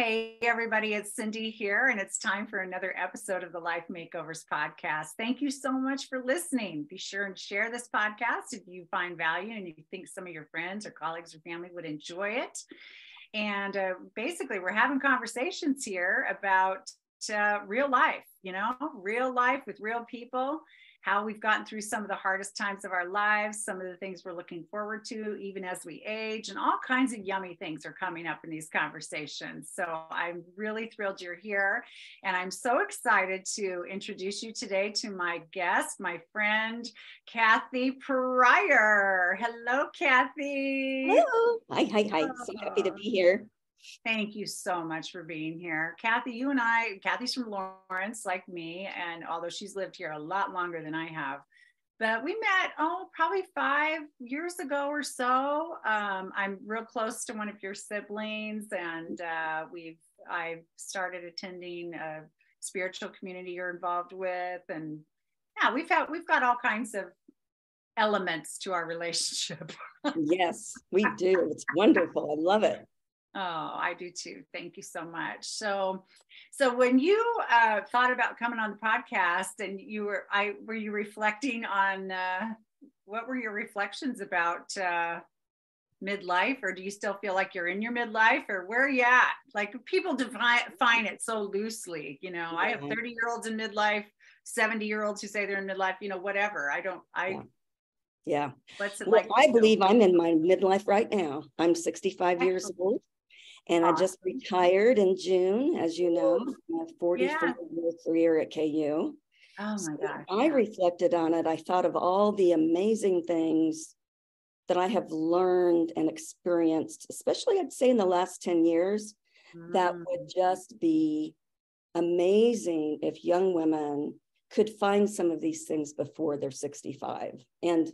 Hey, everybody, it's Cindy here, and it's time for another episode of the Life Makeovers podcast. Thank you so much for listening. Be sure and share this podcast if you find value and you think some of your friends or colleagues or family would enjoy it. And basically, we're having conversations here about real life, real life with real people, how we've gotten through some of the hardest times of our lives, some of the things we're looking forward to, even as we age, and all kinds of yummy things are coming up in these conversations. So I'm really thrilled you're here. And I'm so excited to introduce you today to my guest, my friend, Kathy Pryor. Hello, Kathy. Hello. Hi. So happy to be here. Thank you so much for being here. Kathy, Kathy's from Lawrence, like me, and although she's lived here a lot longer than I have, but we met, probably 5 years ago or so. I'm real close to one of your siblings, and I've started attending a spiritual community you're involved with, and yeah, we've got all kinds of elements to our relationship. Yes, we do. It's wonderful. I love it. Oh, I do too. Thank you so much. So when you thought about coming on the podcast, and were you reflecting on what were your reflections about midlife, or do you still feel like you're in your midlife, or where are you at? Like, people define it so loosely. Yeah. I have 30-year-olds in midlife, 70-year-olds who say they're in midlife. Whatever. Yeah. What's it well, like? I believe I'm in my midlife right now. I'm 65 years old. And I just retired in June, as you know, my 44-year career at KU. Oh my gosh. I reflected on it. I thought of all the amazing things that I have learned and experienced, especially I'd say in the last 10 years, that would just be amazing if young women could find some of these things before they're 65. And,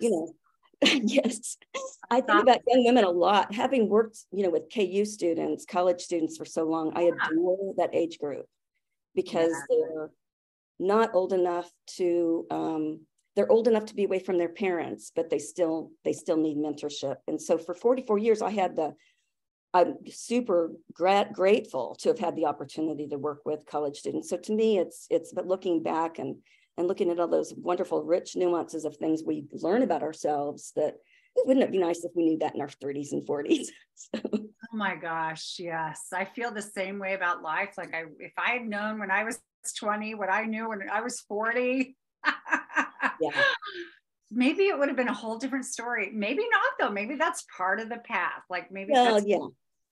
yes, I think about young women a lot. Having worked, with KU students, college students for so long, I adore that age group because they're not old enough to, they're old enough to be away from their parents, but they still need mentorship. And so for 44 years, I'm super grateful to have had the opportunity to work with college students. So to me, it's but looking back and looking at all those wonderful, rich nuances of things we learn about ourselves, that wouldn't it be nice if we knew that in our 30s and 40s? Oh my gosh, yes. I feel the same way about life. Like, if I had known when I was 20 what I knew when I was 40, maybe it would have been a whole different story. Maybe not, though. Maybe that's part of the path. Like, maybe that's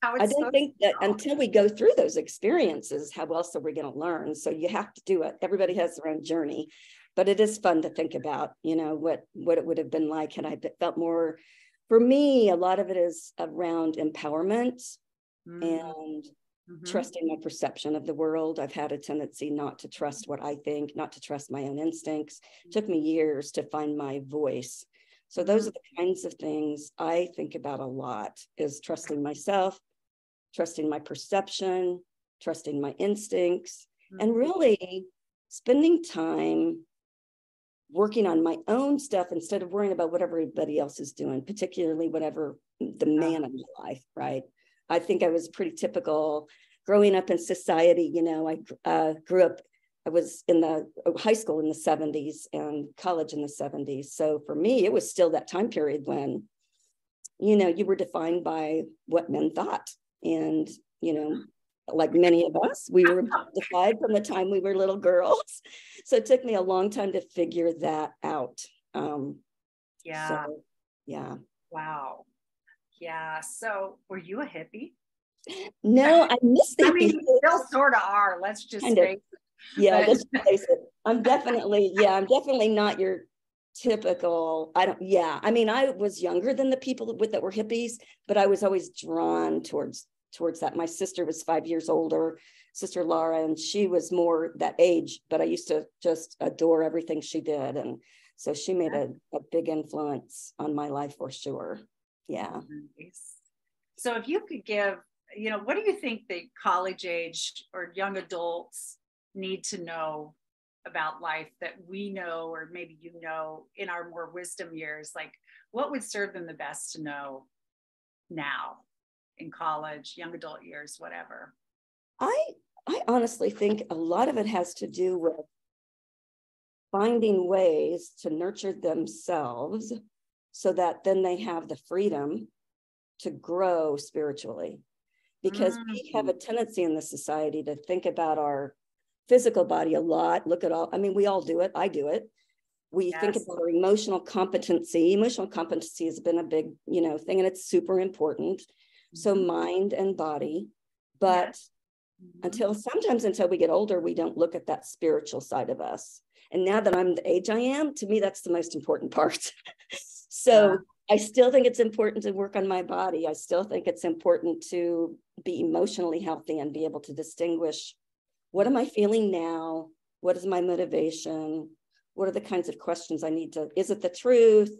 how it's. I don't think that until we go through those experiences, how else are we going to learn? So you have to do it. Everybody has their own journey, but it is fun to think about, what it would have been like had I felt more. For me, a lot of it is around empowerment and trusting my perception of the world. I've had a tendency not to trust what I think, not to trust my own instincts. It took me years to find my voice. So those are the kinds of things I think about a lot, is trusting myself, trusting my perception, trusting my instincts, and really spending time working on my own stuff instead of worrying about what everybody else is doing, particularly whatever the man of my life, right? I think I was pretty typical growing up in society. I grew up, I was in the high school in the 70s and college in the 70s. So for me, it was still that time period when, you were defined by what men thought. And, like many of us, we were defined from the time we were little girls. So it took me a long time to figure that out. Wow. Yeah. So were you a hippie? No, I missed the you still sort of are. Let's just face it. Yeah, let's face it. I'm definitely not your typical. I was younger than the people that were hippies, but I was always drawn towards that. My sister was 5 years older, Sister Laura, and she was more that age, but I used to just adore everything she did. And so she made a big influence on my life for sure. Yeah. Nice. So if you could give, what do you think the college age or young adults need to know about life that we know, or maybe in our more wisdom years? Like, what would serve them the best to know now? in college, young adult years, whatever? I honestly think a lot of it has to do with finding ways to nurture themselves so that then they have the freedom to grow spiritually. Because we have a tendency in the society to think about our physical body a lot. Look at all, I mean, we all do it. I do it. We think about our emotional competency. Emotional competency has been a big, thing, and it's super important. So mind and body, but until we get older, we don't look at that spiritual side of us. And now that I'm the age I am, to me, that's the most important part. So I still think it's important to work on my body. I still think it's important to be emotionally healthy and be able to distinguish, what am I feeling now? What is my motivation? What are the kinds of questions I need to, is it the truth?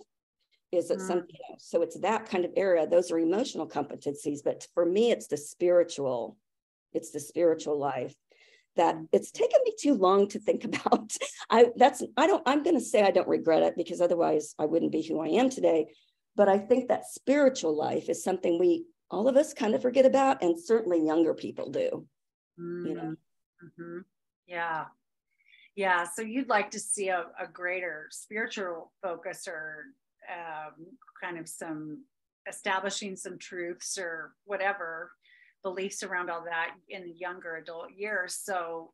Is it something else? So it's that kind of area. Those are emotional competencies. But for me, it's the spiritual life that it's taken me too long to think about. I'm going to say I don't regret it, because otherwise I wouldn't be who I am today. But I think that spiritual life is something all of us kind of forget about, and certainly younger people do. Yeah. So you'd like to see a greater spiritual focus, or kind of establishing some truths or whatever beliefs around all that in the younger adult years, so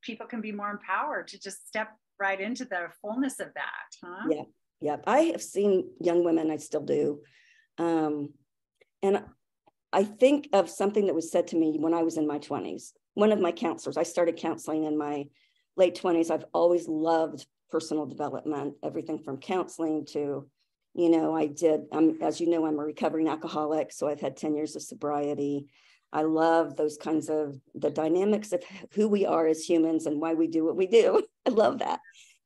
people can be more empowered to just step right into the fullness of that, huh? Yeah. I have seen young women, I still do. And I think of something that was said to me when I was in my 20s. One of my counselors, I started counseling in my late 20s. I've always loved personal development, everything from counseling to, as you know, I'm a recovering alcoholic, so I've had 10 years of sobriety. I love those kinds of the dynamics of who we are as humans and why we do what we do. I love that.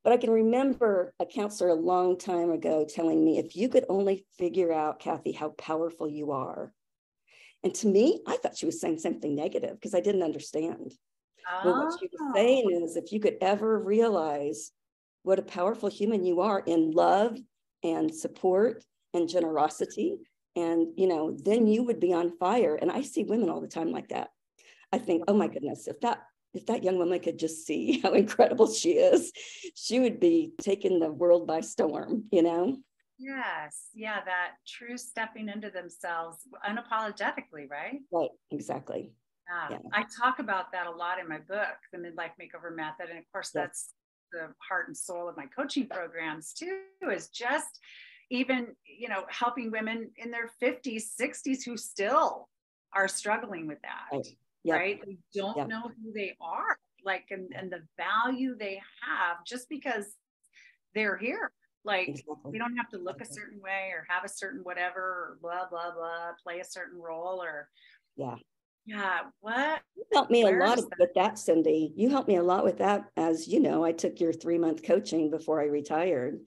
But I can remember a counselor a long time ago telling me, if you could only figure out, Kathy, how powerful you are. And to me, I thought she was saying something negative because I didn't understand. Well, what she was saying is, if you could ever realize what a powerful human you are in love and support and generosity, and, then you would be on fire. And I see women all the time like that. I think, oh my goodness, if that young woman could just see how incredible she is, she would be taking the world by storm, Yes. Yeah. That true stepping into themselves unapologetically, right? Right. Exactly. Yeah. I talk about that a lot in my book, The Midlife Makeover Method. And of course, that's the heart and soul of my coaching programs too, is just even, helping women in their 50s, 60s who still are struggling with that, right? They don't know who they are, like, and the value they have just because they're here. Like, we don't have to look a certain way or have a certain whatever, or blah, blah, blah, play a certain role, or what? You helped me a lot with that, Cindy. You helped me a lot with that. As you know, I took your 3-month coaching before I retired,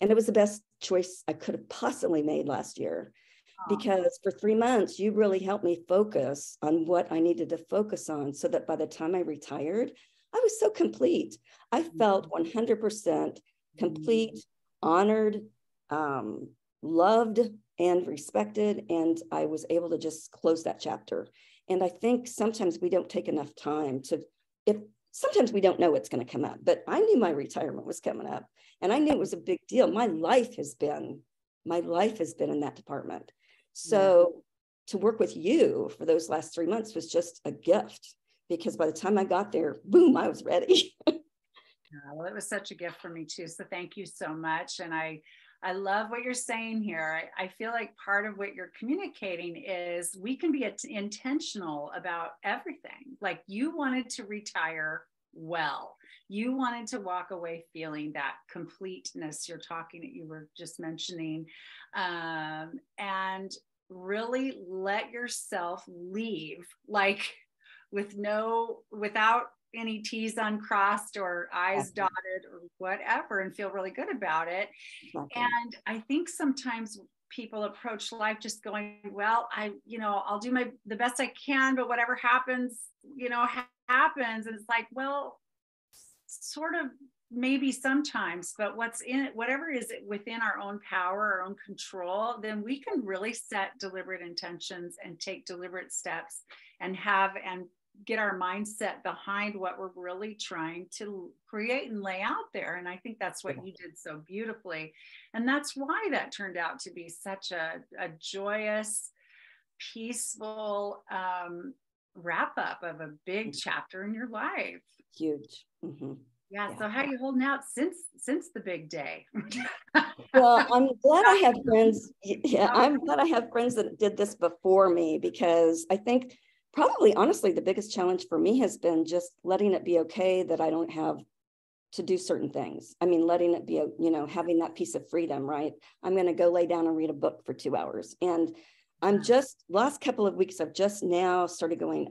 and it was the best choice I could have possibly made last year, because for 3 months, you really helped me focus on what I needed to focus on, so that by the time I retired, I was so complete. I felt 100% complete, honored, loved, and respected. And I was able to just close that chapter. And I think sometimes we don't take enough time sometimes we don't know what's going to come up, but I knew my retirement was coming up, and I knew it was a big deal. My life has been in that department. So to work with you for those last 3 months was just a gift, because by the time I got there, boom, I was ready. Well, it was such a gift for me too. So thank you so much. And I love what you're saying here. I feel like part of what you're communicating is we can be intentional about everything. Like, you wanted to retire well. You wanted to walk away feeling that completeness you were just mentioning, and really let yourself leave, like, without any T's uncrossed or I's dotted or whatever, and feel really good about it. And I think sometimes people approach life just going, well, I'll do the best I can, but whatever happens, happens. And it's like, well, sort of maybe sometimes, but whatever is within our own power, our own control, then we can really set deliberate intentions and take deliberate steps and get our mindset behind what we're really trying to create and lay out there. And I think that's what you did so beautifully. And that's why that turned out to be such a joyous, peaceful wrap up of a big chapter in your life. Huge. Mm-hmm. Yeah. So how are you holding out since the big day? Well, I'm glad I have friends. Yeah, I'm glad I have friends that did this before me, because I think probably, honestly, the biggest challenge for me has been just letting it be okay that I don't have to do certain things. I mean, letting it be, having that piece of freedom, right? I'm going to go lay down and read a book for 2 hours. And I'm just, last couple of weeks, I've just now started going,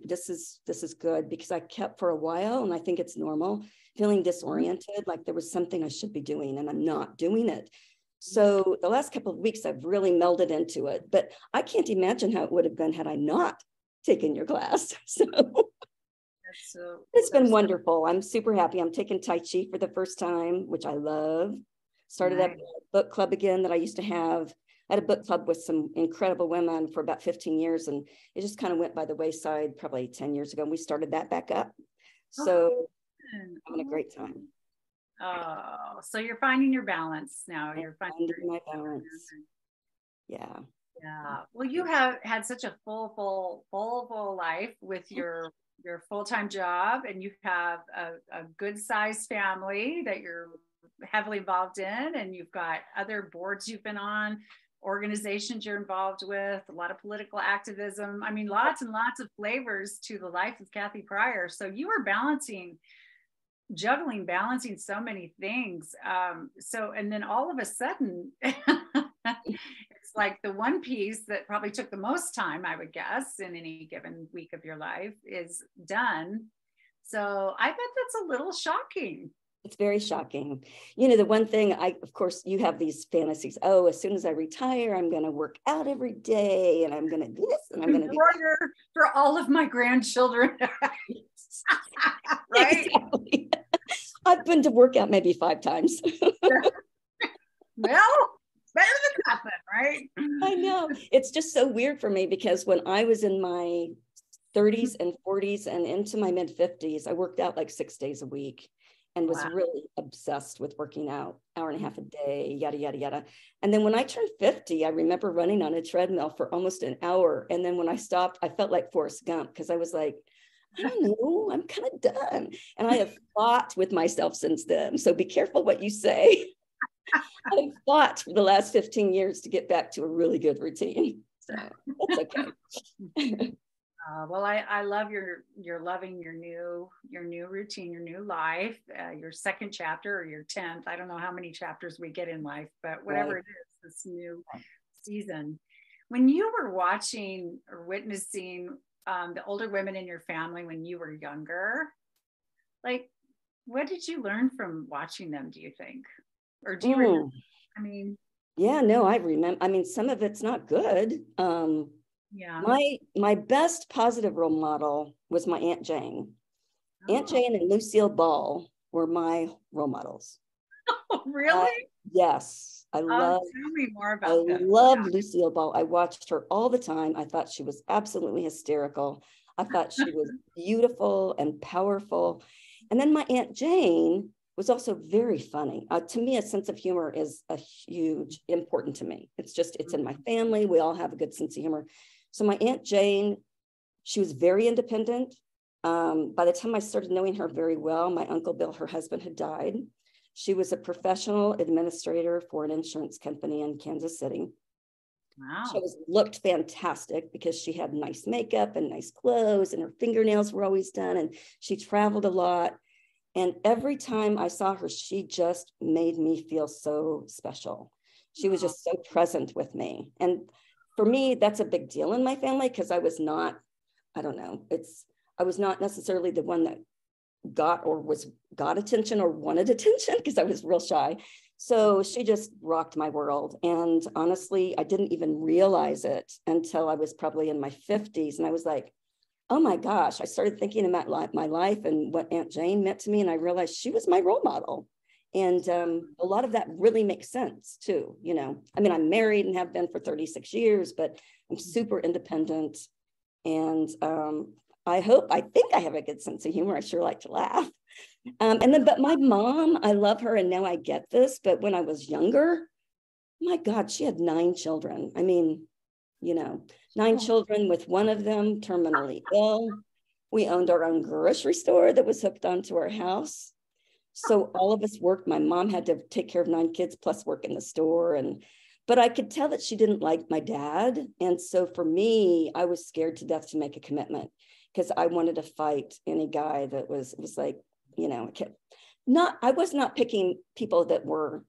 this is good, because I kept for a while, and I think it's normal, feeling disoriented, like there was something I should be doing and I'm not doing it. So the last couple of weeks, I've really melded into it, but I can't imagine how it would have been had I not taken your class. So it's been wonderful. I'm super happy. I'm taking Tai Chi for the first time, which I love. Started up a book club again that I used to have. I had a book club with some incredible women for about 15 years, and it just kind of went by the wayside probably 10 years ago. And we started that back up. So having a great time. Oh, so you're finding your balance now. You're finding my balance. Yeah. Yeah. Well, you have had such a full life with your full-time job, and you have a good sized family that you're heavily involved in, and you've got other boards you've been on, organizations you're involved with, a lot of political activism. I mean, lots and lots of flavors to the life of Kathy Pryor. So you are balancing so many things. And then all of a sudden, it's like the one piece that probably took the most time, I would guess, in any given week of your life is done. So I bet that's a little shocking. It's very shocking. The one thing of course, you have these fantasies. Oh, as soon as I retire, I'm going to work out every day, and I'm going to do this, and I'm going to do that. For all of my grandchildren. Right? Exactly. I've been to work out maybe 5 times. Well, better than nothing, right? I know. It's just so weird for me, because when I was in my 30s and 40s and into my mid 50s, I worked out like 6 days a week and was really obsessed with working out, hour and a half a day, yada, yada, yada. And then when I turned 50, I remember running on a treadmill for almost an hour. And then when I stopped, I felt like Forrest Gump, because I was like, I don't know, I'm kind of done. And I have fought with myself since then. So be careful what you say. I've fought for the last 15 years to get back to a really good routine. So that's okay. Well, I love you're loving your new routine, your new life, your second chapter or your 10th. I don't know how many chapters we get in life, but whatever it is, this new season. When you were watching or witnessing the older women in your family when you were younger, like, what did you learn from watching them, do you think? Or do you remember? I mean, yeah, no, I remember. I mean, some of it's not good. Yeah. My best positive role model was my Aunt Jane. Aunt Jane and Lucille Ball were my role models. Oh, really? Yes. Tell me more about that. I loved Lucille Ball. I watched her all the time. I thought she was absolutely hysterical. I thought she was beautiful and powerful. And then my Aunt Jane was also very funny. To me, a sense of humor is important to me. It's in my family. We all have a good sense of humor. So my Aunt Jane, she was very independent. By the time I started knowing her very well, my Uncle Bill, her husband, had died. She was a professional administrator for an insurance company in Kansas City. Wow. She looked fantastic because she had nice makeup and nice clothes, and her fingernails were always done, and she traveled a lot. And every time I saw her, she just made me feel so special. She was just so present with me. And for me, that's a big deal in my family, because I was not necessarily the one that got attention or wanted attention, because I was real shy. So she just rocked my world. And honestly, I didn't even realize it until I was probably in my 50s. And I was like, oh my gosh, I started thinking about my life and what Aunt Jane meant to me. And I realized she was my role model. And a lot of that really makes sense too. You know, I mean, I'm married and have been for 36 years, but I'm super independent. And I think I have a good sense of humor. I sure like to laugh. But my mom, I love her. And now I get this. But when I was younger, my God, she had 9 children. I mean, you know, 9 children with one of them terminally ill. We owned our own grocery store that was hooked onto our house. So all of us worked. My mom had to take care of 9 kids plus work in the store. But I could tell that she didn't like my dad. And so for me, I was scared to death to make a commitment because I wanted to fight any guy that was like, you know, I was not picking people that were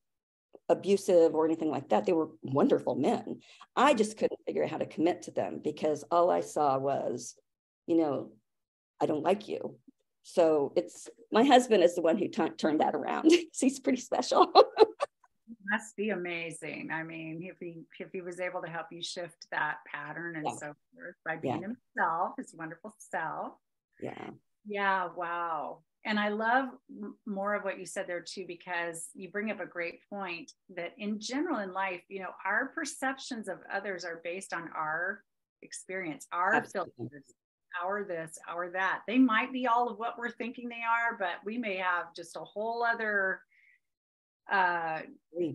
abusive or anything like that. They were wonderful men. I just couldn't figure out how to commit to them because all I saw was, you know, I don't like you. So my husband is the one who turned that around. He's pretty special. Must be amazing. I mean, if he was able to help you shift that pattern and so forth by being himself, his wonderful self. Yeah. Yeah. Wow. And I love more of what you said there too, because you bring up a great point that in general in life, you know, our perceptions of others are based on our experience, our filters, our this, our that. They might be all of what we're thinking they are, but we may have just a whole other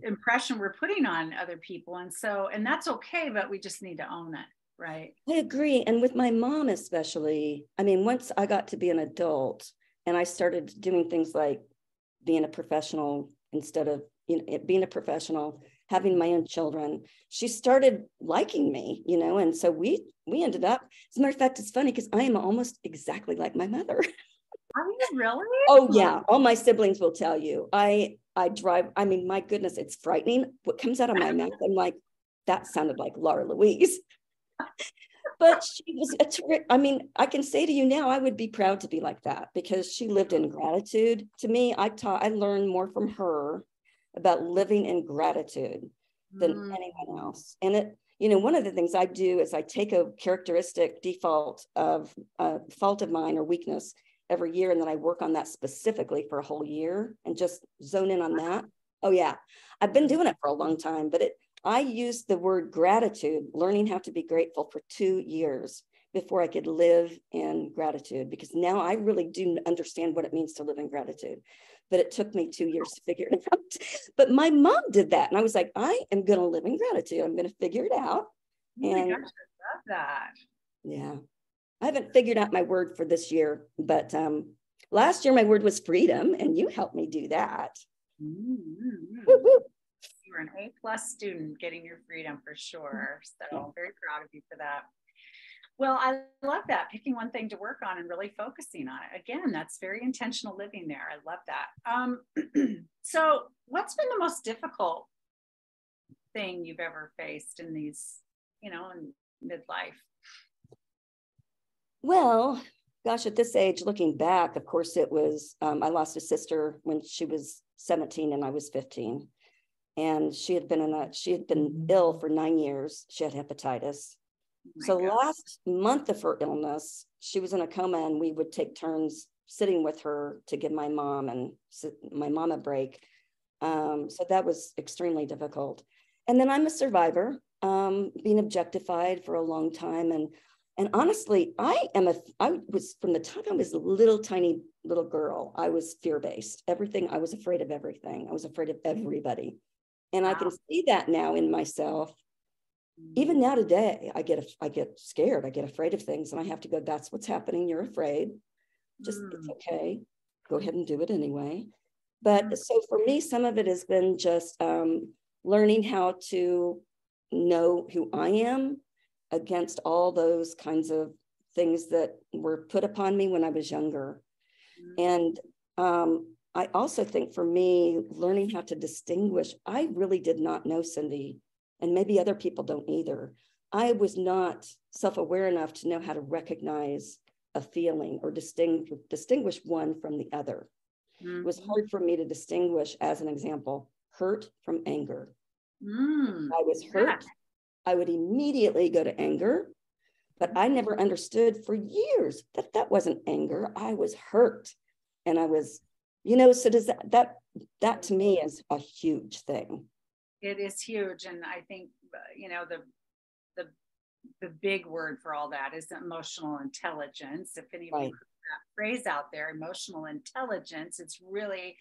impression we're putting on other people. And that's okay, but we just need to own it. Right. I agree. And with my mom, especially, I mean, once I got to be an adult and I started doing things like being a professional instead of, you know, being a professional, having my own children, she started liking me, you know, and so we ended up, as a matter of fact, it's funny because I am almost exactly like my mother. Are you really? Oh yeah. All my siblings will tell you. I drive, I mean, my goodness, it's frightening. What comes out of my mouth, I'm like, that sounded like Laura Louise. But she was I mean, I can say to you now, I would be proud to be like that because she lived in gratitude. To me, I learned more from her about living in gratitude than anyone else. And it, you know, one of the things I do is I take a characteristic default of fault of mine or weakness every year, and then I work on that specifically for a whole year and just zone in on that. Oh yeah, I've been doing it for a long time, but I used the word gratitude, learning how to be grateful for 2 years before I could live in gratitude, because now I really do understand what it means to live in gratitude. But it took me 2 years to figure it out. But my mom did that. And I was like, I am going to live in gratitude. I'm going to figure it out. Oh my gosh, I love that. Yeah. I haven't figured out my word for this year, but last year my word was freedom, and you helped me do that. Mm-hmm. You're an A+ student getting your freedom for sure. So very proud of you for that. Well, I love that, picking one thing to work on and really focusing on it. Again, that's very intentional living there. I love that. So what's been the most difficult thing you've ever faced in these, you know, in midlife? Well, gosh, at this age, looking back, of course, it was, I lost a sister when she was 17 and I was 15. And she had been ill for 9 years. She had hepatitis. So last month of her illness, she was in a coma, and we would take turns sitting with her to give my mom a break. So that was extremely difficult. And then I'm a survivor, being objectified for a long time. And honestly, I was, from the time I was a tiny little girl, I was fear-based. I was afraid of everything. I was afraid of everybody. And I can see that now in myself. Even now today, I get scared. I get afraid of things, and I have to go, that's what's happening. You're afraid. Just, it's okay. Go ahead and do it anyway. But so for me, some of it has been just learning how to know who I am against all those kinds of things that were put upon me when I was younger. And I also think for me, learning how to distinguish, I really did not know, Cindy, and maybe other people don't either. I was not self-aware enough to know how to recognize a feeling or distinguish one from the other. It was hard for me to distinguish, as an example, hurt from anger. I was hurt. I would immediately go to anger. But I never understood for years that that wasn't anger. I was hurt. And I was, so does that to me is a huge thing. It is huge. And I think, the big word for all that is emotional intelligence. If any of you put that phrase out there, emotional intelligence, it's really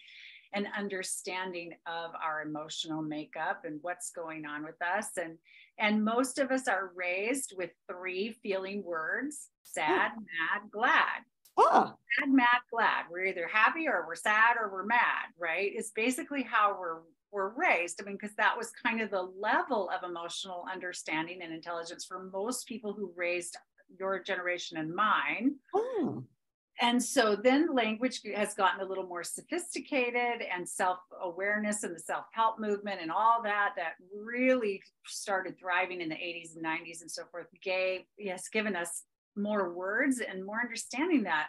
an understanding of our emotional makeup and what's going on with us. And most of us are raised with 3 feeling words: sad, mad, glad. Sad, mad, glad. We're either happy or we're sad or we're mad, right? It's basically how we're raised. I mean, because that was kind of the level of emotional understanding and intelligence for most people who raised your generation and mine. And so then language has gotten a little more sophisticated, and self-awareness and the self-help movement and all that really started thriving in the 80s and 90s and so forth, has given us more words and more understanding that,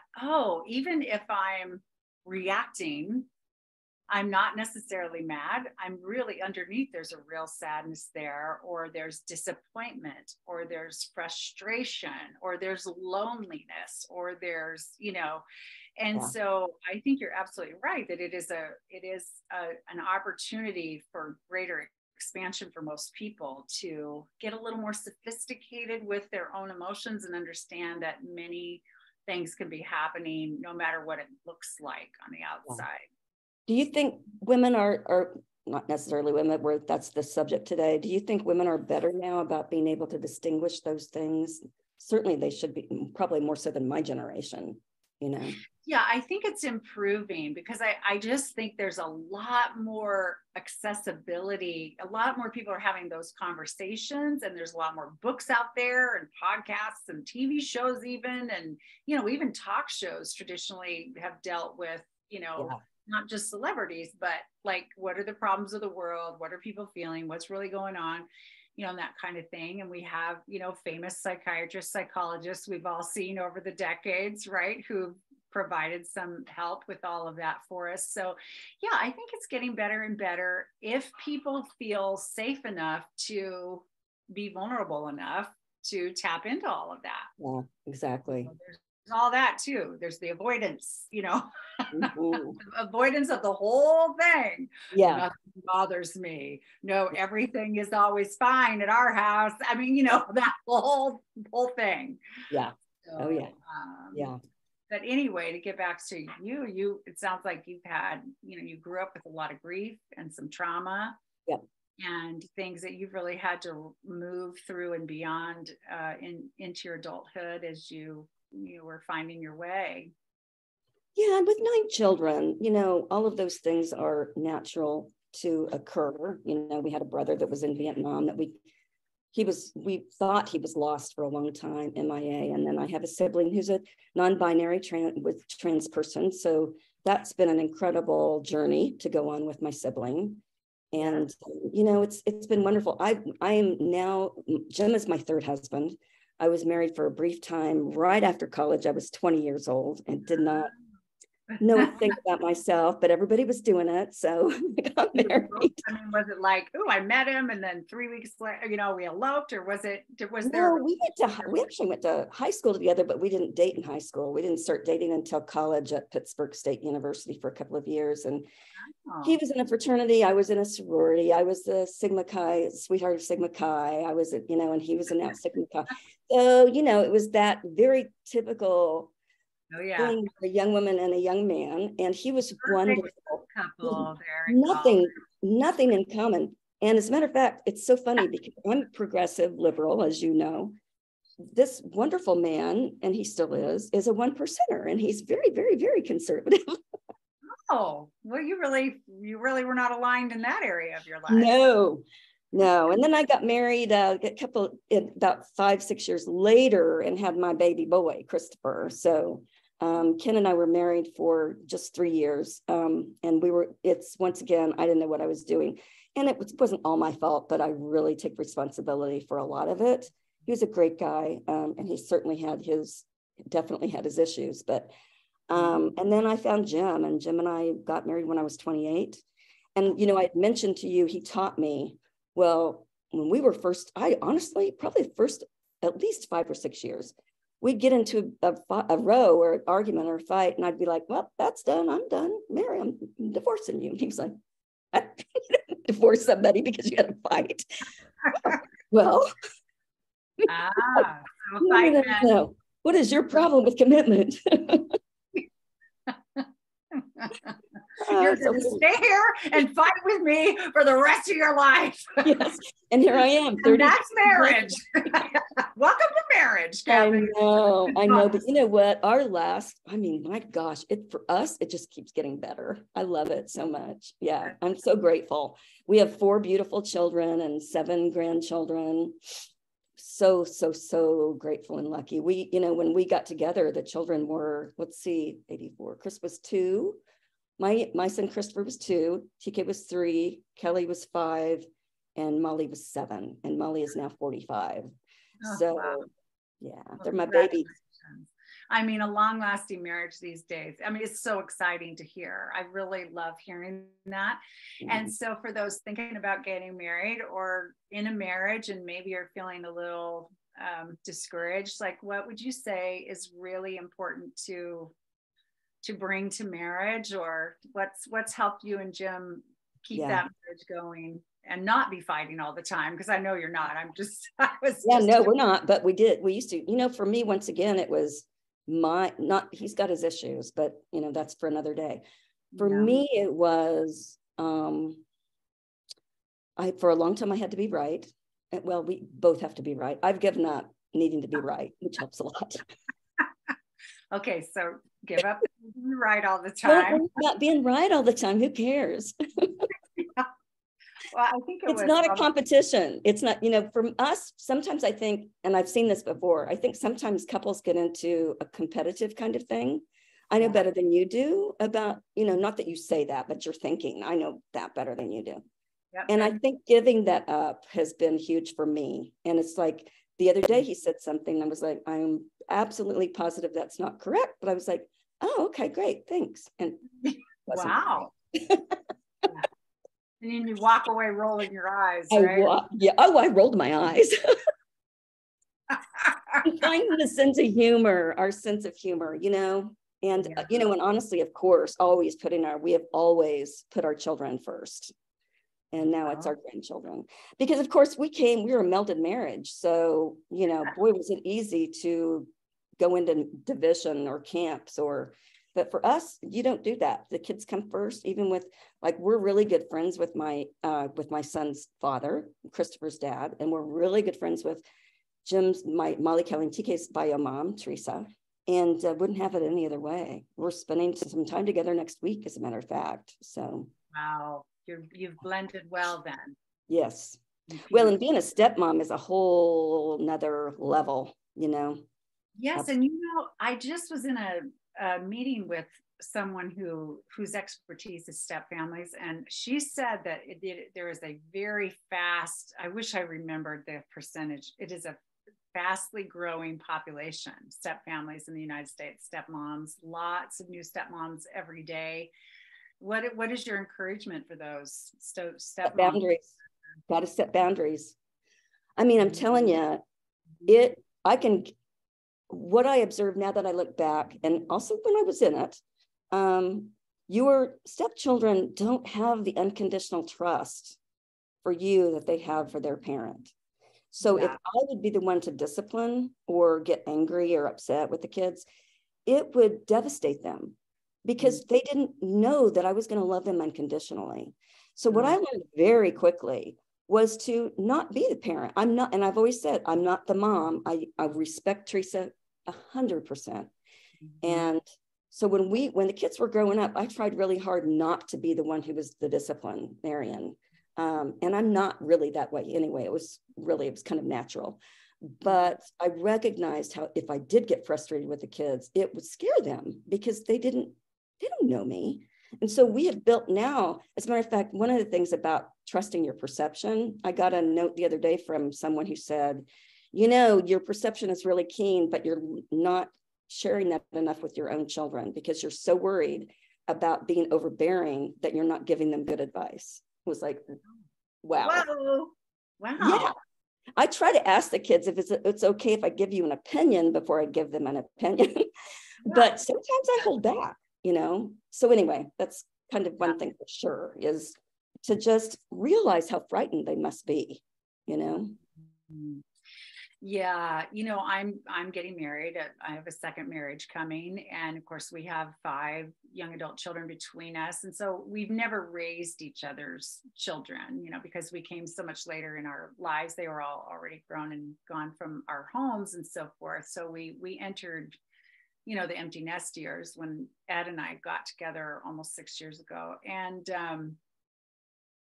even if I'm reacting, I'm not necessarily mad. I'm really underneath, there's a real sadness there, or there's disappointment, or there's frustration, or there's loneliness, or there's, so I think you're absolutely right that it is an opportunity for greater expansion for most people to get a little more sophisticated with their own emotions and understand that many things can be happening no matter what it looks like on the outside. Do you think women are not necessarily women, where that's the subject today? Do you think women are better now about being able to distinguish those things? Certainly they should be, probably more so than my generation, Yeah, I think it's improving, because I just think there's a lot more accessibility. A lot more people are having those conversations, and there's a lot more books out there and podcasts and TV shows even. And, even talk shows traditionally have dealt with, not just celebrities, but like, what are the problems of the world? What are people feeling? What's really going on? And that kind of thing. And we have, famous psychiatrists, psychologists we've all seen over the decades, right, who've provided some help with all of that for us. So yeah, I think it's getting better and better if people feel safe enough to be vulnerable enough to tap into all of that. Yeah, exactly. There's all that too. There's the avoidance, avoidance of the whole thing. Yeah. Nothing bothers me. No, everything is always fine at our house. I mean, that whole thing. Yeah. So, yeah. But anyway, to get back to you, it sounds like you've had, you grew up with a lot of grief and some trauma. Yep. And things that you've really had to move through and beyond into your adulthood as you were finding your way. Yeah, and with 9 children, all of those things are natural to occur. We had a brother that was in Vietnam that we thought he was lost for a long time, MIA. And then I have a sibling who's a non-binary trans person. So that's been an incredible journey to go on with my sibling. And, it's been wonderful. I am now, Jim is my 3rd husband. I was married for a brief time right after college. I was 20 years old and did not know a thing about myself, but everybody was doing it. So I got married. I mean, was it like, I met him and then 3 weeks later, we eloped, or was there? No, we actually went to high school together, but we didn't date in high school. We didn't start dating until college at Pittsburgh State University for a couple of years. And he was in a fraternity. I was in a sorority. I was the Sigma Chi, sweetheart of Sigma Chi. I was, and he was in that Sigma Chi. So, it was that very typical thing for a young woman and a young man. And he was wonderful. Couple, nothing in common. And as a matter of fact, it's so funny because I'm progressive liberal, as you know. This wonderful man, and he still is a 1%er, and he's very, very, very conservative. Oh, well, you really were not aligned in that area of your life. No. And then I got married about 5-6 years later and had my baby boy, Christopher. So Ken and I were married for just 3 years. And once again, I didn't know what I was doing. And it wasn't all my fault, but I really take responsibility for a lot of it. He was a great guy. And he definitely had his issues, but and then I found Jim, and Jim and I got married when I was 28. And, I had mentioned to you, he taught me, well, when we were first, I honestly, probably the first at least 5 or 6 years. We'd get into a row or an argument or a fight, and I'd be like, well, that's done. I'm done. Mary, I'm divorcing you. And he was like, I didn't divorce somebody because you had a fight. Well, so fight no. What is your problem with commitment? You're going to stay here and fight with me for the rest of your life. Yes. And here I am. 30 that's marriage. Welcome to marriage. I know. But you know what? My gosh, for us, it just keeps getting better. I love it so much. Yeah. I'm so grateful. We have 4 beautiful children and 7 grandchildren. So grateful and lucky. We, when we got together, the children were, 84. Chris was 2. My son Christopher was 2, TK was 3, Kelly was 5, and Molly was 7. And Molly is now 45. Wow. Yeah, they're my babies. I mean, a long-lasting marriage these days. I mean, it's so exciting to hear. I really love hearing that. Mm-hmm. And so for those thinking about getting married or in a marriage and maybe you're feeling a little discouraged, like what would you say is really important to bring to marriage, or what's helped you and Jim keep that marriage going and not be fighting all the time? Because I know you're not. We're not, but we used to, for me, once again, it was he's got his issues, but that's for another day. For me, it was, for a long time I had to be right. Well, we both have to be right. I've given up needing to be right, which helps a lot. Okay, so give up being right all the time. No, not being right all the time. Who cares? Well, I think it's not a competition. It's not, from us, sometimes I think, and I've seen this before, I think sometimes couples get into a competitive kind of thing. I know better than you do about, not that you say that, but you're thinking, I know that better than you do. Yep. And I think giving that up has been huge for me. And it's like the other day he said something, and I was like, I'm absolutely positive that's not correct. But I was like, oh, okay, great, thanks. And wow. And then you walk away rolling your eyes, right? I rolled my eyes. Finding the sense of humor, our sense of humor, and, and honestly, of course, we have always put our children first. And now it's our grandchildren. Because, of course, we were a melded marriage. So, boy, was it easy to go into division or camps but for us, you don't do that. The kids come first, even with, we're really good friends with my son's father, Christopher's dad, and we're really good friends with Molly, Kelly, and TK's bio mom, Teresa, and wouldn't have it any other way. We're spending some time together next week, as a matter of fact. So. Wow, you've blended well then. Yes. Well, and being a stepmom is a whole nother level, Yes, and I just was in a meeting with someone whose expertise is step families, and she said that there is a very fast, I wish I remembered the percentage, it is a fastly growing population, step families in the United States, stepmoms, lots of new stepmoms every day. What is your encouragement for those step boundaries? Got to set boundaries. I mean, I'm telling you, what I observe now that I look back, and also when I was in it, your stepchildren don't have the unconditional trust for you that they have for their parent. So if I would be the one to discipline or get angry or upset with the kids, it would devastate them because they didn't know that I was going to love them unconditionally. So what I learned very quickly was to not be the parent. I'm not, and I've always said, I'm not the mom. I respect Teresa 100%. And so when the kids were growing up, I tried really hard not to be the one who was the disciplinarian. And I'm not really that way anyway. It was kind of natural. But I recognized how if I did get frustrated with the kids, it would scare them because they don't know me. And so we have built now, as a matter of fact, one of the things about trusting your perception, I got a note the other day from someone who said, your perception is really keen, but you're not sharing that enough with your own children because you're so worried about being overbearing that you're not giving them good advice. It was like, wow. Whoa. Wow. Yeah. I try to ask the kids if it's okay if I give you an opinion before I give them an opinion. But sometimes I hold back, So anyway, that's kind of one thing for sure, is to just realize how frightened they must be, Yeah, I'm getting married. I have a second marriage coming, and of course we have 5 young adult children between us, and so we've never raised each other's children, because we came so much later in our lives. They were all already grown and gone from our homes and so forth. So we entered, the empty nest years when Ed and I got together almost 6 years ago, and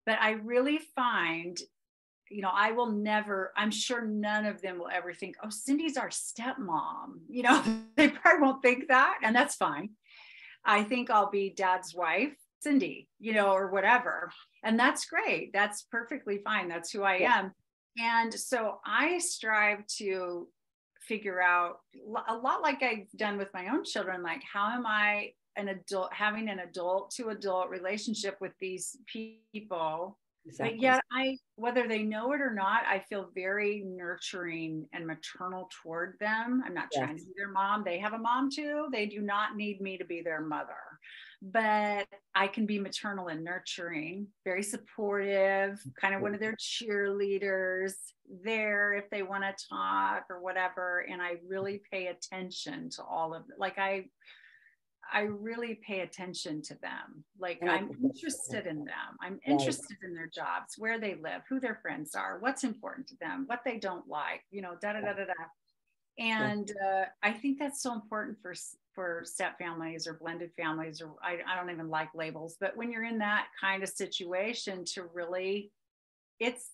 but I really find, I will never, I'm sure none of them will ever think, oh, Cindy's our stepmom. They probably won't think that, and that's fine. I think I'll be Dad's wife, Cindy, or whatever. And that's great. That's perfectly fine. That's who I am. And so I strive to figure out, a lot like I've done with my own children, like, how am I an adult, having an adult to adult relationship with these people? Exactly. But yet whether they know it or not, I feel very nurturing and maternal toward them. I'm not trying to be their mom. They have a mom too. They do not need me to be their mother, but I can be maternal and nurturing, very supportive, kind of one of their cheerleaders, there if they want to talk or whatever. And I really pay attention to all of it. Like I really pay attention to them. Like, I'm interested in them. I'm interested in their jobs, where they live, who their friends are, what's important to them, what they don't like, da da da da da. And I think that's so important for step families or blended families, or I don't even like labels, but when you're in that kind of situation, to really, it's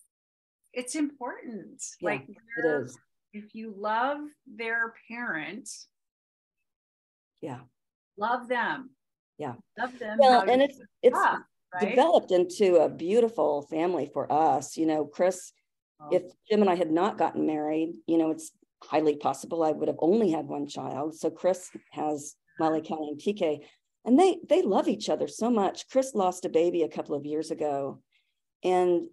important. Like, it is. If you love their parent, love them. Love them. Well, and it's right? developed into a beautiful family for us. Chris, if Jim and I had not gotten married, it's highly possible I would have only had one child. So Chris has Molly, Kelly, and TK, and they love each other so much. Chris lost a baby a couple of years ago, and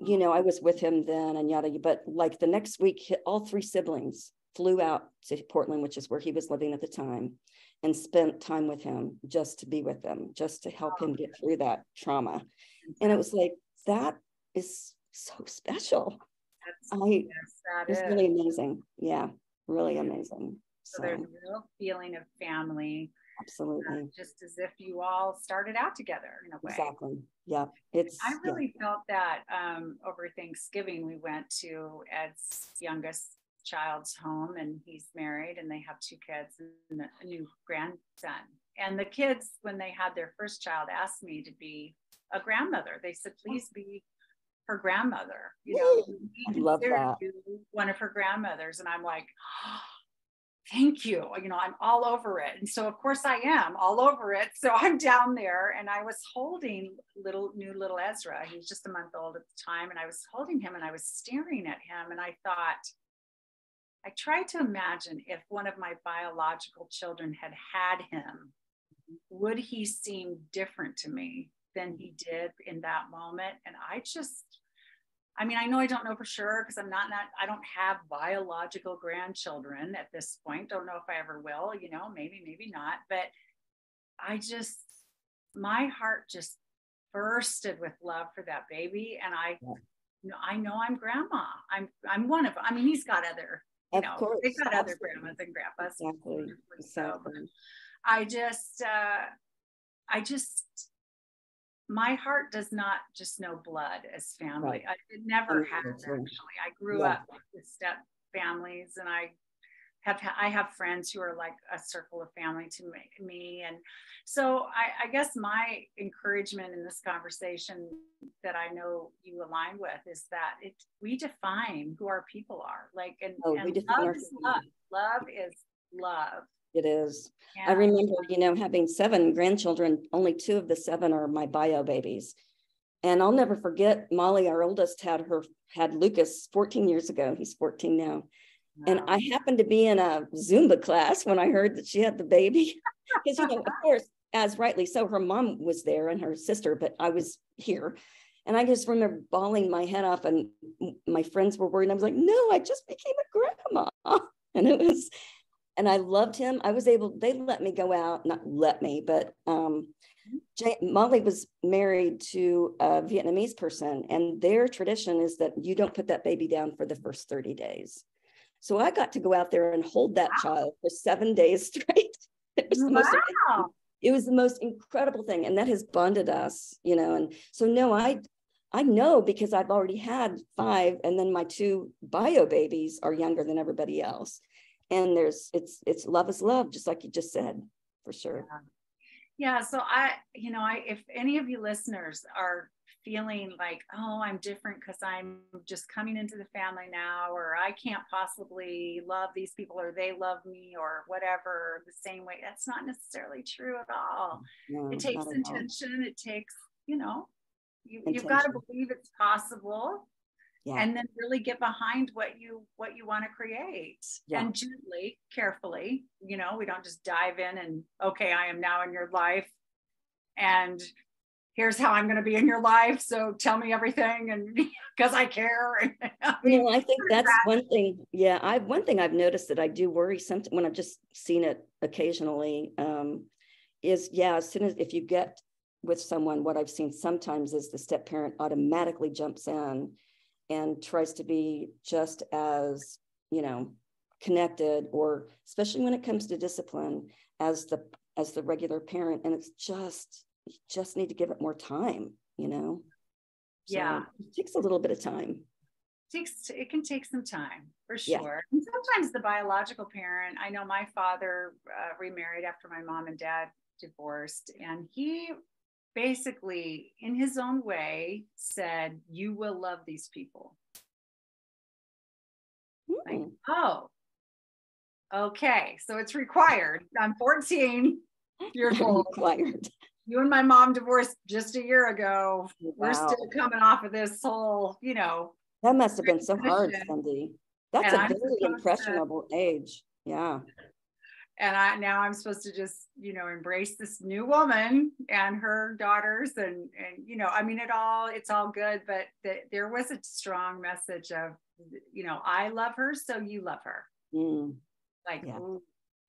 I was with him then and yada, but like the next week, all 3 siblings flew out to Portland, which is where he was living at the time, and spent time with him, just to be with them, just to help him get through that trauma. And it was like, that is so special. It's really amazing. Yeah, really amazing. So there's a real feeling of family. Absolutely. Just as if you all started out together in a way. Exactly. Yeah. I really felt that over Thanksgiving, we went to Ed's youngest child's home, and he's married, and they have 2 kids and a new grandson. And the kids, when they had their first child, asked me to be a grandmother. They said, please be her grandmother. I love that. One of her grandmothers. And I'm like, oh, thank you. I'm all over it. And so of course I am all over it. So I'm down there, and I was holding new little Ezra. He was just a month old at the time. And I was holding him, and I was staring at him, and I tried to imagine if one of my biological children had him, would he seem different to me than he did in that moment? And I know I don't know for sure, because I don't have biological grandchildren at this point. Don't know if I ever will, maybe not. But my heart just bursted with love for that baby. And I know I'm grandma. I'm one of, he's got other, of course, they've got other grandmas and grandpas. Exactly. So I just, my heart does not just know blood as family. Right. It never has, actually. I grew up with step families, and I have friends who are like a circle of family to me. And so I guess my encouragement in this conversation that I know you align with is that we define who our people are. Like, and love is love. Love is love. It is. I remember, having 7 grandchildren. Only 2 of the 7 are my bio babies. And I'll never forget, Molly, our oldest, had Lucas 14 years ago. He's 14 now. Wow. And I happened to be in a Zumba class when I heard that she had the baby. Because, of course, as rightly so, her mom was there and her sister, but I was here. And I just remember bawling my head off, and my friends were worried. I was like, no, I just became a grandma. And it was, and I loved him. They let me go out, not let me, but Molly was married to a Vietnamese person, and their tradition is that you don't put that baby down for the first 30 days. So I got to go out there and hold that child for 7 days straight. It was the most amazing. It was the most incredible thing. And that has bonded us, And so, no, I know, because I've already had 5, and then my 2 bio babies are younger than everybody else. And it's love is love, just like you just said, for sure. Yeah. So if any of you listeners are feeling like, oh, I'm different because I'm just coming into the family now, or I can't possibly love these people, or they love me, or whatever, the same way, that's not necessarily true at all. No, it takes intention. It takes, you've got to believe it's possible. Yeah. And then really get behind what you want to create. Yeah. And gently, carefully, we don't just dive in and, okay, I am now in your life, and here's how I'm going to be in your life. So tell me everything, and because I care. I think that's one thing. Yeah. One thing I've noticed that I do worry sometimes when I've just seen it occasionally is, as soon as, if you get with someone, what I've seen sometimes is the step parent automatically jumps in and tries to be just as, connected, or especially when it comes to discipline, as the regular parent. And it's you just need to give it more time, So yeah. It takes a little bit of time. It can take some time, for sure. Yeah. And sometimes the biological parent, I know my father remarried after my mom and dad divorced, and he basically, in his own way, said, you will love these people. Like, oh, okay. So it's required. I'm 14 years old. Required. You and my mom divorced just a year ago. Wow. We're still coming off of this whole, That must have been so hard, Cindy. That's a very impressionable age. Yeah. And I'm supposed to just, embrace this new woman and her daughters, and it's all good. But there was a strong message of, I love her, so you love her. Like, oh,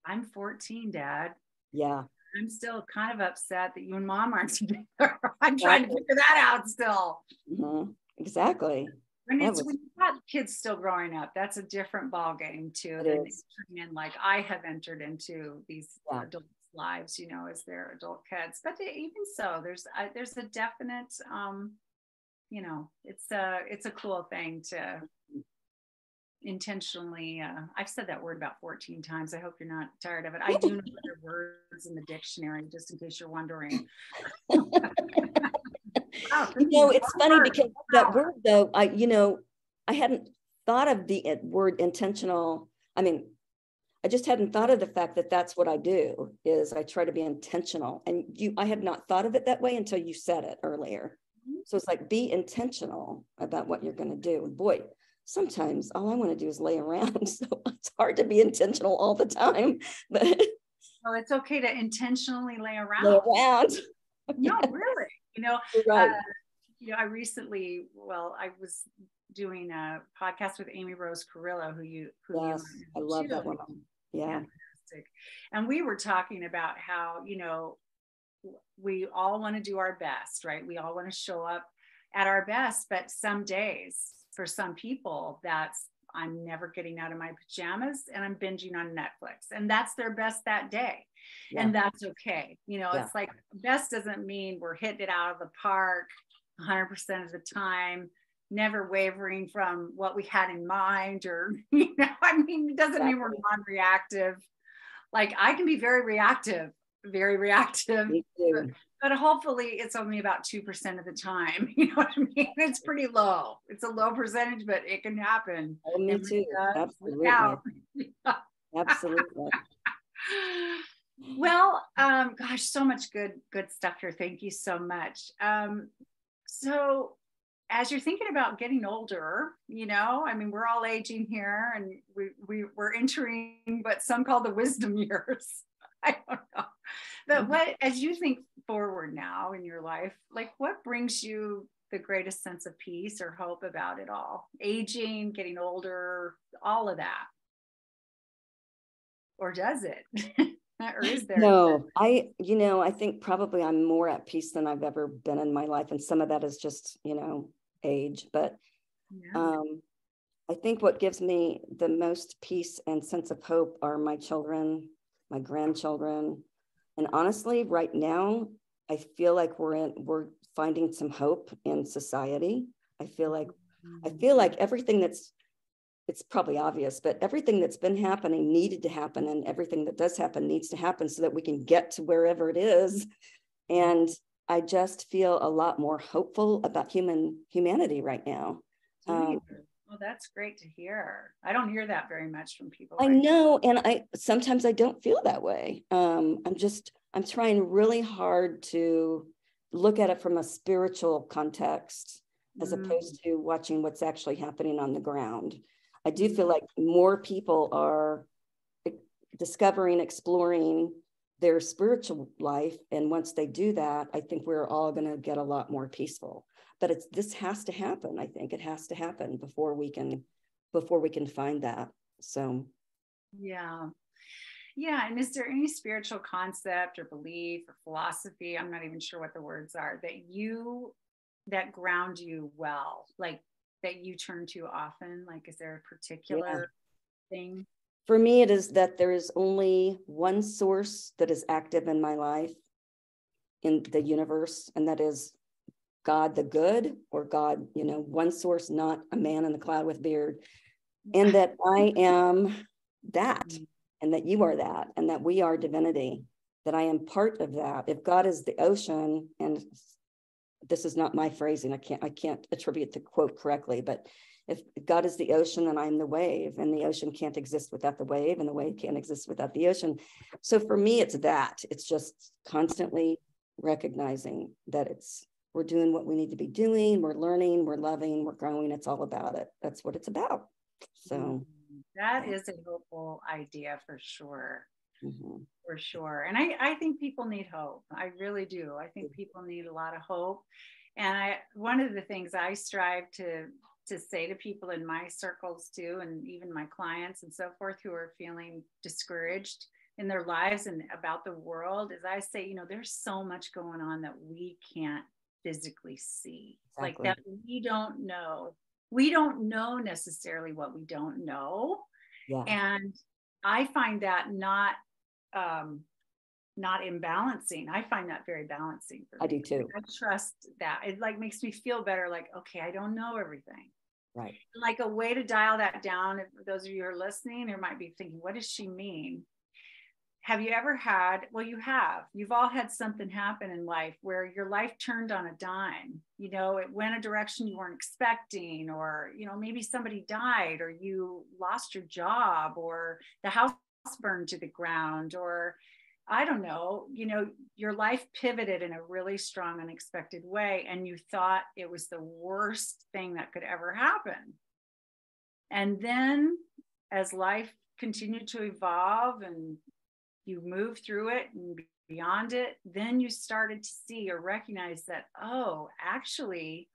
I'm 14, Dad. Yeah. I'm still kind of upset that you and Mom aren't together. I'm trying to figure that out still. Mm-hmm. Exactly. When you've got kids still growing up, that's a different ball game too. Than entering in, like I have entered into these adults' lives, as their adult kids. But even so, there's a definite, it's a cool thing to intentionally. I've said that word about 14 times. I hope you're not tired of it. I do know other words in the dictionary, just in case you're wondering. Wow, it's funny because that word, though, I hadn't thought of the word intentional. I mean, I just hadn't thought of the fact that that's what I do, is I try to be intentional. And I had not thought of it that way until you said it earlier. So it's like, be intentional about what you're going to do. And boy, sometimes all I want to do is lay around. So it's hard to be intentional all the time. But well, it's okay to intentionally lay around. No, really. Right. I recently, I was doing a podcast with Amy Rose Carrillo, I love that woman. Yeah. Fantastic. And we were talking about how, we all want to do our best, right? We all want to show up at our best, but some days for some people, I'm never getting out of my pajamas and I'm binging on Netflix, and that's their best that day. Yeah. And that's okay. It's like, best doesn't mean we're hitting it out of the park 100% of the time, never wavering from what we had in mind, or, it doesn't mean we're non-reactive. Like, I can be very reactive, Me too. but hopefully it's only about 2% of the time. You know what I mean? It's pretty low. It's a low percentage, but it can happen. Oh, me too. Absolutely. Absolutely. Well, gosh, so much good stuff here. Thank you so much. So as you're thinking about getting older, we're all aging here, and we're entering what some call the wisdom years. I don't know. But as you think forward now in your life, like, what brings you the greatest sense of peace or hope about it all? Aging, getting older, all of that. Or does it? Or is there? No, I think probably I'm more at peace than I've ever been in my life. And some of that is just, age. But Yeah. I think what gives me the most peace and sense of hope are my children, my grandchildren. And honestly, right now, I feel like we're finding some hope in society. I feel like everything it's probably obvious, but everything that's been happening needed to happen, and everything that does happen needs to happen so that we can get to wherever it is. And I just feel a lot more hopeful about humanity right now. Well, that's great to hear. I don't hear that very much from people. I know, and sometimes I don't feel that way. I'm trying really hard to look at it from a spiritual context as opposed to watching what's actually happening on the ground. I do feel like more people are discovering, exploring their spiritual life. And once they do that, I think we're all going to get a lot more peaceful. But this has to happen. I think it has to happen before we can find that. So, yeah. Yeah. And is there any spiritual concept or belief or philosophy? I'm not even sure what the words are that ground you well, like that you turn to often? Like, is there a particular thing? For me, it is that there is only one source that is active in my life, in the universe, and that is God the good, or God, one source, not a man in the cloud with beard. And that I am that, and that you are that, and that we are divinity, that I am part of that. If God is the ocean, and this is not my phrasing, I can't attribute the quote correctly, but if God is the ocean, then I'm the wave, and the ocean can't exist without the wave, and the wave can't exist without the ocean. So for me, it's just constantly recognizing that we're doing what we need to be doing. We're learning, we're loving, we're growing. It's all about it. That's what it's about. So that is a hopeful idea for sure. Mm-hmm. For sure. And I think people need hope. I really do. I think people need a lot of hope. And one of the things I strive to say to people in my circles too, and even my clients and so forth who are feeling discouraged in their lives and about the world, is I say, there's so much going on that we can't physically see. Exactly. Like that we don't know. We don't know necessarily what we don't know. Yeah. And I find that not imbalancing. I find that very balancing for me. I do too. I trust that. It makes me feel better. Like, okay, I don't know everything. Right. Like a way to dial that down, if those of you who are listening, you might be thinking, what does she mean? Have you ever had, you've all had something happen in life where your life turned on a dime, it went a direction you weren't expecting, or, maybe somebody died, or you lost your job, or the house burned to the ground, or I don't know, your life pivoted in a really strong, unexpected way. And you thought it was the worst thing that could ever happen. And then as life continued to evolve and you moved through it and beyond it, then you started to see or recognize that, actually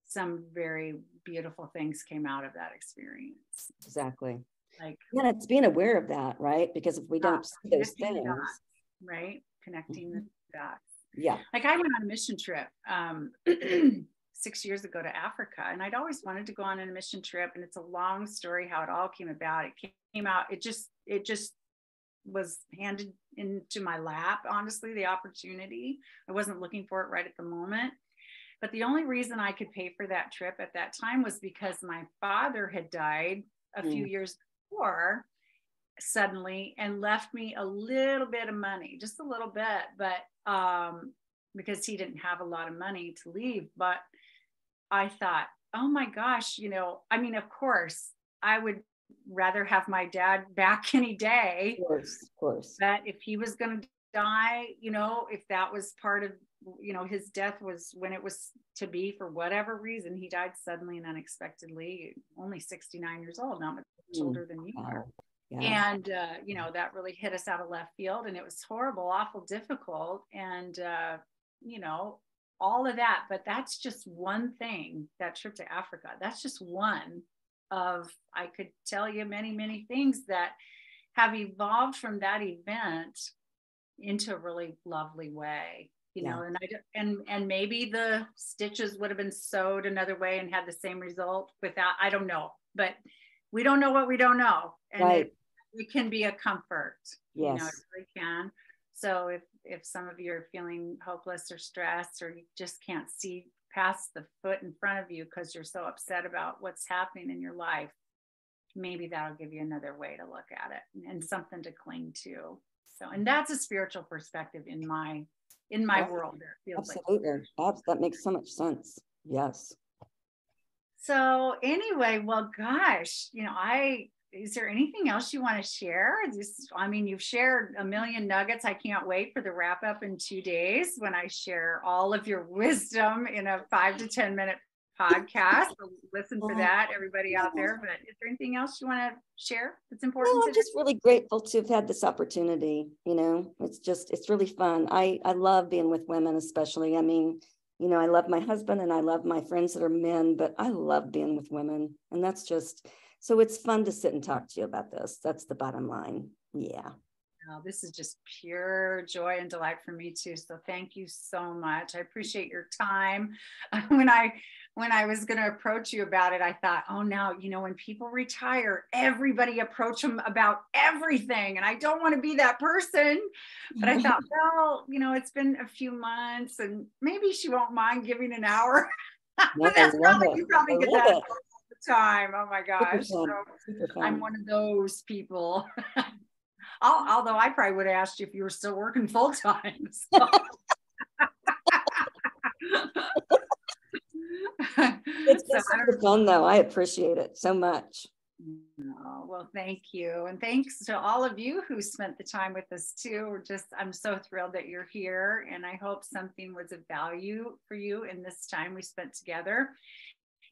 some very beautiful things came out of that experience. Exactly. Like, and it's being aware of that, right? Because if we don't see those things, right? Connecting the dots. Yeah. Like I went on a mission trip 6 years ago to Africa, and I'd always wanted to go on a mission trip. And it's a long story how it all came about. It came out, it just was handed into my lap, honestly, the opportunity. I wasn't looking for it right at the moment. But the only reason I could pay for that trip at that time was because my father had died a few years before suddenly, and left me a little bit of money, just a little bit, but because he didn't have a lot of money to leave. But I thought, oh my gosh, of course, I would rather have my dad back any day. Of course. But if he was going to die, if that was part of, his death was when it was to be, for whatever reason, he died suddenly and unexpectedly, only 69 years old, not much older than you are. Yeah. And, that really hit us out of left field, and it was horrible, awful, difficult. And, all of that. But that's just one thing, that trip to Africa. That's just one of, I could tell you many, many things that have evolved from that event into a really lovely way, you know. And maybe the stitches would have been sewed another way and had the same result without, I don't know, but we don't know what we don't know. And it can be a comfort, you know, it really can. So if some of you are feeling hopeless or stressed, or you just can't see past the foot in front of you because you're so upset about what's happening in your life, maybe that'll give you another way to look at it and something to cling to. So, and that's a spiritual perspective in my world. It feels absolutely. Like that makes so much sense. Yes. So anyway, well, gosh, you know, is there anything else you want to share? I mean, you've shared a million nuggets. I can't wait for the wrap up in 2 days when I share all of your wisdom in a 5 to 10 minute podcast. So listen for that, everybody out there. But is there anything else you want to share that's important? No, I'm just really grateful to have had this opportunity. You know, it's really fun. I love being with women, especially. I mean, you know, I love my husband and I love my friends that are men, but I love being with women. And that's just, so it's fun to sit and talk to you about this. That's the bottom line. Yeah. Oh, this is just pure joy and delight for me too. So thank you so much. I appreciate your time. When I was going to approach you about it, I thought, oh, now, you know, when people retire, everybody approach them about everything. And I don't want to be that person. But I thought, well, you know, it's been a few months and maybe she won't mind giving an hour. But that's probably, you probably get that all the time. Oh my gosh. So I'm one of those people. Although I probably would have asked you if you were still working full time. So. It's been super fun though. I appreciate it so much. Oh, well, thank you. And thanks to all of you who spent the time with us too. I'm so thrilled that you're here, and I hope something was of value for you in this time we spent together.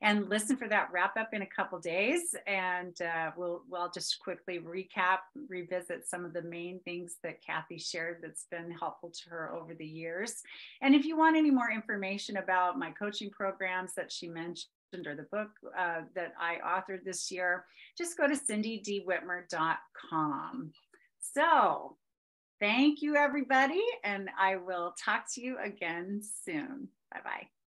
And listen for that wrap up in a couple days, and we'll just quickly revisit some of the main things that Kathy shared that's been helpful to her over the years. And if you want any more information about my coaching programs that she mentioned, or the book that I authored this year, just go to cindydwhitmer.com. So thank you, everybody, and I will talk to you again soon. Bye-bye.